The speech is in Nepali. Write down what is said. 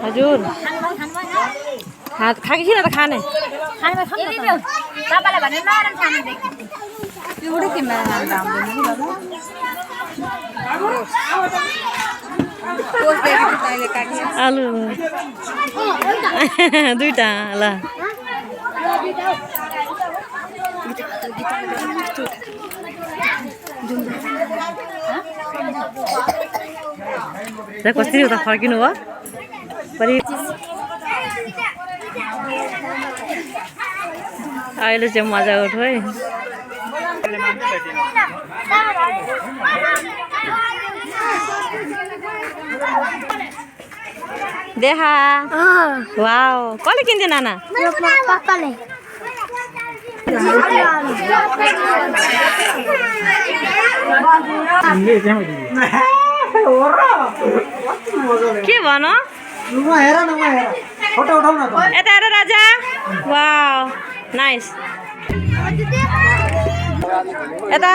हजुर खाकी किन त खाने आलु दुईटा ल कसरी उता फर्किनु भयो अहिले चाहिँ मजा उठ्यो है देखा वाओ कसले किन्थ्यो नाना के भन यता हेर राजा वाओ नाइस यता